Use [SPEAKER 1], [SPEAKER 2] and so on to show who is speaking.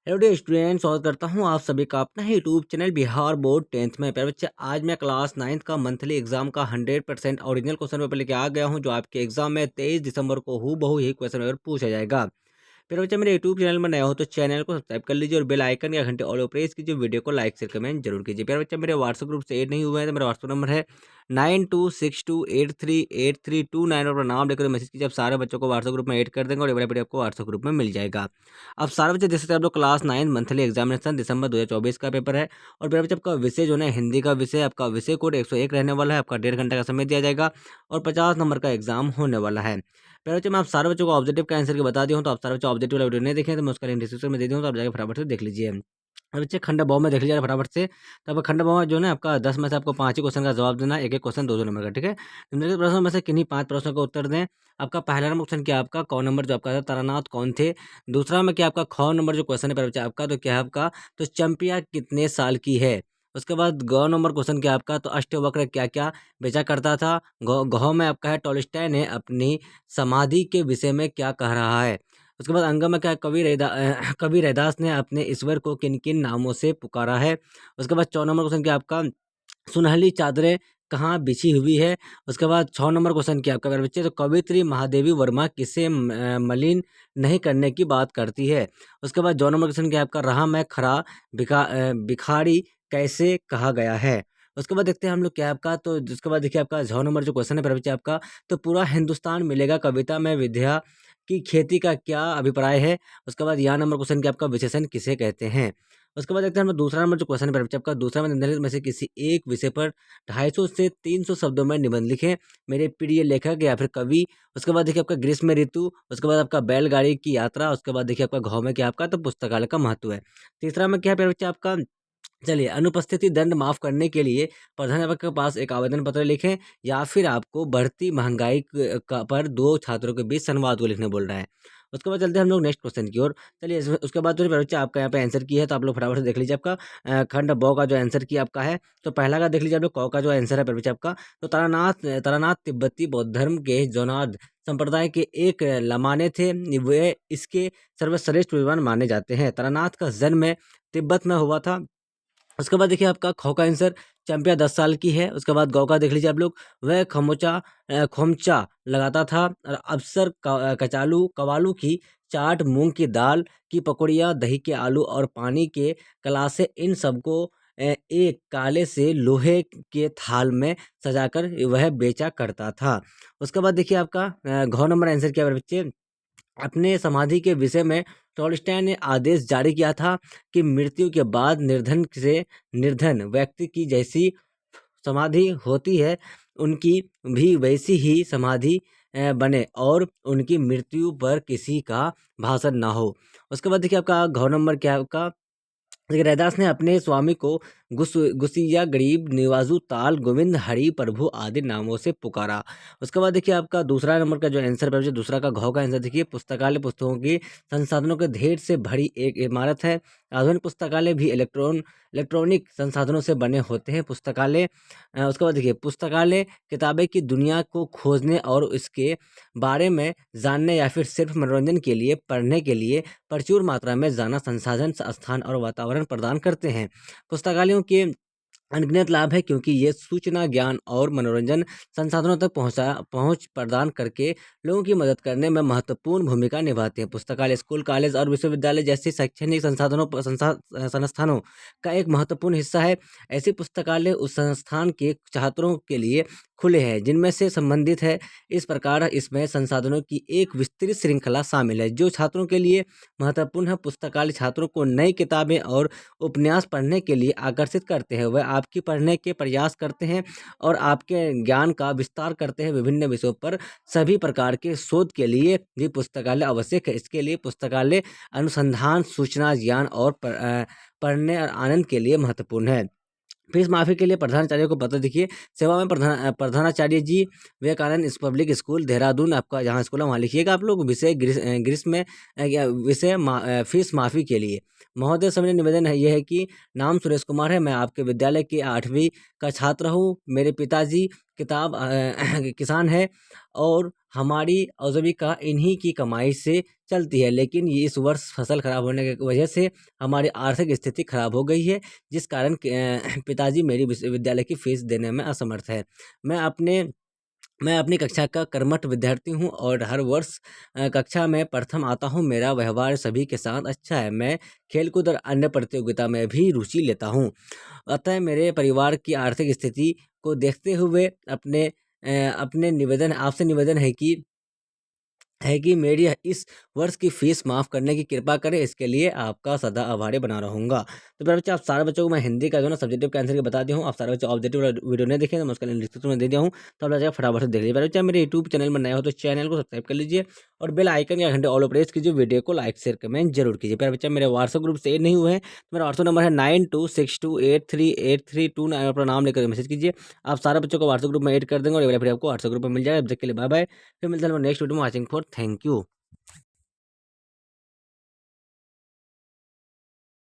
[SPEAKER 1] Hello dear student, स्वागत करता हूं आप सभी का अपना ही YouTube channel Bihar board 10th में। प्यारे बच्चे, आज मैं क्लास 9th का मंथली एग्जाम का 100% ओरिजिनल क्वेश्चन पेपर लेके आ गया हूं, जो आपके एग्जाम में 23 दिसंबर को हूबहू ही क्वेश्चन पेपर पूछा जाएगा। फिर बच्चे, मेरे यूट्यूब चैनल में नया हो तो चैनल को सब्सक्राइब कर लीजिए और बेल आइकन या घंटे ऑल पर प्रेस कीजिए। वीडियो को लाइक शेयर कमेंट जरूर कीजिए। प्यारे बच्चे, मेरे व्हाट्सएप ग्रुप से ऐड नहीं हुए हैं तो मेरा व्हाट्सएप नंबर है 9262838329 और अपना नाम लेकर मैसेज कीजिए। आप सारे बच्चों को व्हाट्सएप ग्रुप में ऐड कर देंगे और ये बड़ा आपको व्हाट्सएप ग्रुप में मिल जाएगा। अब सारे बच्चे जैसे आप लोग क्लास 9 मंथली एग्जामिनेशन दिसंबर 2024 का पेपर है और मेरे बच्चे आपका विषय जो है हिंदी का विषय, आपका विषय कोड 101 रहने वाला है। आपका 1.5 घंटे का समय दिया जाएगा और 50 नंबर का एग्जाम होने वाला है। पहले बच्चे, मैं आप सारे बच्चों को ऑब्जेक्टिव का आंसर की बता दिया हूँ, तो आप सारे बच्चे ऑब्जेक्टिव वाला वीडियो नहीं देखें तो मैं उसका लिंक डिस्क्रिप्शन में दे दूँ, तो आप जाकर फटाफट से देख लीजिए। अब बच्चे, खंड बहु में देख लीजिए फटाफट से। तो आपका खंड बहु में जो है ना, आपका 10 में से आपको 5 ही क्वेश्चन का जवाब देना है, एक क्वेश्चन 2 नंबर का, ठीक है। निम्नलिखित प्रश्नों में से किन्हीं 5 प्रश्नों का उत्तर दें। आपका पहला नंबर क्वेश्चन क्या, आपका कौन नंबर जो आपका था तारानाथ कौन थे। दूसरा में क्या आपका ख नंबर जो क्वेश्चन है पहले बच्चे आपका, तो क्या है आपका, तो चंपिया कितने साल की है। उसके बाद ग नंबर क्वेश्चन क्या आपका, तो अष्टवक्र क्या क्या बेचा करता था। घ में आपका है टॉलस्टॉय ने अपनी समाधि के विषय में क्या कह रहा है। उसके बाद अंग में क्या है, कवि रैदास ने अपने ईश्वर को किन किन नामों से पुकारा है। उसके बाद 4 नंबर क्वेश्चन क्या आपका, सुनहली चादरें कहाँ बिछी हुई है। उसके बाद 6 नंबर क्वेश्चन क्या आपका मेरे बच्चे, तो कवित्री महादेवी वर्मा किसे मलिन नहीं करने की बात करती है। उसके बाद 2 नंबर क्वेश्चन क्या आपका, रहा मैं खरा भिखारी कैसे कहा गया है। उसके बाद देखते हैं हम लोग क्या आपका, तो उसके बाद देखिए आपका 6 नंबर जो क्वेश्चन है मेरे बच्चे आपका, तो पूरा हिंदुस्तान मिलेगा कविता में विद्या की खेती का क्या अभिप्राय है। उसके बाद यहाँ नंबर क्वेश्चन क्या आपका, विशेषण किसे कहते हैं। उसके बाद देखते हैं हम लोग दूसरा नंबर जो क्वेश्चन है बच्चे आपका, दूसरा में निम्नलिखित में से किसी एक विषय पर 250 से 300 शब्दों में निबंध लिखें। मेरे प्रिय लेखक या फिर कवि। उसके बाद देखिए आपका ग्रीष्म ऋतु। उसके बाद आपका बैलगाड़ी की यात्रा। उसके बाद देखिए आपका घाव में क्या आपका, तो पुस्तकालय का महत्व है। तीसरा में क्या है बच्चे आपका, चलिए, अनुपस्थिति दंड माफ करने के लिए प्रधानाध्यापक के पास एक आवेदन पत्र लिखें, या फिर आपको बढ़ती महंगाई पर दो छात्रों के बीच संवाद को लिखने बोल रहा है। उसके बाद चलते हैं हम लोग नेक्स्ट क्वेश्चन की ओर। चलिए, उसके बाद जो बच्चा आपका यहाँ पे आंसर की है, तो आप लोग फटाफट से देख लीजिए। आपका खंड ब का जो आंसर की आपका है, तो पहला का देख लीजिए आप लोग, क का जो आंसर है बच्चा आपका, तो तारानाथ तिब्बती बौद्ध धर्म के जोनार्द संप्रदाय के एक लमाने थे। वे इसके सर्वश्रेष्ठ विद्वान माने जाते हैं। तारानाथ का जन्म तिब्बत में हुआ था। उसके बाद देखिए आपका ख का आंसर, चंपिया 10 साल की है। उसके बाद गौ का देख लीजिए आप लोग, वह खोमचा लगाता था और अफसर कचालू कवालू की चाट, मूंग की दाल की पकौड़ियाँ, दही के आलू और पानी के कलासे, इन सबको एक काले से लोहे के थाल में सजाकर वह बेचा करता था। उसके बाद देखिए आपका घ नंबर आंसर क्या है बच्चे, अपने समाधि के विषय में टॉलस्टॉय ने आदेश जारी किया था कि मृत्यु के बाद निर्धन से निर्धन व्यक्ति की जैसी समाधि होती है, उनकी भी वैसी ही समाधि बने और उनकी मृत्यु पर किसी का भाषण ना हो। उसके बाद देखिए आपका घ नंबर क्या है आपका, देखिए रैदास ने अपने स्वामी को गुसिया, गरीब निवाजू, ताल, गोविंद, हरि प्रभु आदि नामों से पुकारा। उसके बाद देखिए आपका दूसरा नंबर का जो आंसर है, दूसरा का घ का आंसर देखिए, पुस्तकालय पुस्तकों की संसाधनों के ढेर से भरी एक इमारत है। आधुनिक पुस्तकालय भी इलेक्ट्रॉनिक संसाधनों से बने होते हैं। पुस्तकालय उसके बाद देखिए, पुस्तकालय किताबें की दुनिया को खोजने और इसके बारे में जानने या फिर सिर्फ मनोरंजन के लिए पढ़ने के लिए प्रचुर मात्रा में जाना संसाधन, स्थान और वातावरण प्रदान करते हैं। पुस्तकालयों के अनगिनत लाभ है, क्योंकि ये सूचना, ज्ञान और मनोरंजन संसाधनों तक पहुंच प्रदान करके लोगों की मदद करने में महत्वपूर्ण भूमिका निभाते हैं। पुस्तकालय स्कूल, कॉलेज और विश्वविद्यालय जैसे शैक्षणिक संस्थानों का एक महत्वपूर्ण हिस्सा है। ऐसी पुस्तकालय उस संस्थान के छात्रों के लिए खुले हैं जिनमें से संबंधित है। इस प्रकार इसमें संसाधनों की एक विस्तृत श्रृंखला शामिल है जो छात्रों के लिए महत्वपूर्ण है। पुस्तकालय छात्रों को नई किताबें और उपन्यास पढ़ने के लिए आकर्षित करते हैं। वह आपकी पढ़ने के प्रयास करते हैं और आपके ज्ञान का विस्तार करते हैं। विभिन्न विषयों पर सभी प्रकार के शोध के लिए भी पुस्तकालय आवश्यक है। इसके लिए पुस्तकालय अनुसंधान, सूचना, ज्ञान और पढ़ने और आनंद के लिए महत्वपूर्ण है। फीस माफी के लिए प्रधानाचार्य को पत्र लिखिए। सेवा में प्रधानाचार्य जी, विवेकानंद पब्लिक स्कूल देहरादून, आपका जहाँ स्कूल है वहाँ लिखिएगा आप लोग। विषय ग्रीष्म में फीस माफी के लिए महोदय समय निवेदन है, यह है कि नाम सुरेश कुमार है, मैं आपके विद्यालय की 8वीं का छात्र हूँ। मेरे पिताजी किताब किसान है और हमारी आजीविका इन्हीं की कमाई से चलती है, लेकिन ये इस वर्ष फसल खराब होने की वजह से हमारी आर्थिक स्थिति खराब हो गई है, जिस कारण पिताजी मेरी विश्वविद्यालय की फीस देने में असमर्थ है। मैं अपने मैं अपनी कक्षा का कर्मठ विद्यार्थी हूँ और हर वर्ष कक्षा में प्रथम आता हूँ। मेरा व्यवहार सभी के साथ अच्छा है। मैं खेलकूद और अन्य प्रतियोगिता में भी रुचि लेता हूँ। अतः मेरे परिवार की आर्थिक स्थिति को देखते हुए अपने निवेदन आपसे निवेदन है कि मेरी इस वर्ष की फीस माफ़ करने की कृपा करें। इसके लिए आपका सदा आभारी बना रहूँगा। तो प्यारे बच्चे, आप सारे बच्चों को मैं हिंदी का जो है ना सब्जेक्टिव का आंसर बता दिया हूँ। आप सारे बच्चे ऑब्जेक्टिव वाला वीडियो नहीं देखे तो मैं उसका लिंक डिस्क्रिप्शन में दे दिया हूँ, तो आप जाकर फटाफट से देख लीजिए। प्यारे बच्चे, मेरे यूट्यूब चैनल में नए हो तो चैनल को सब्सक्राइब कर लीजिए और बेल आइकन या घंटे ऑल प्रेस कीजिए। वीडियो को लाइक शेयर कमेंट जरूर कीजिए। प्यारे बच्चे, मेरे व्हाट्सएप ग्रुप से नहीं हुए हैं तो मेरा व्हाट्सएप नंबर है 9262838329। अपना नाम लेकर मैसेज कीजिए। आप सारे बच्चों को व्हाट्सएप ग्रुप में ऐड कर देंगे और फिर आपको व्हाट्सएप ग्रुप में मिल जाएगा। जब तक के लिए बाय बाय। फिर मिलते हैं नेक्स्ट वीडियो में। Watching for thank you.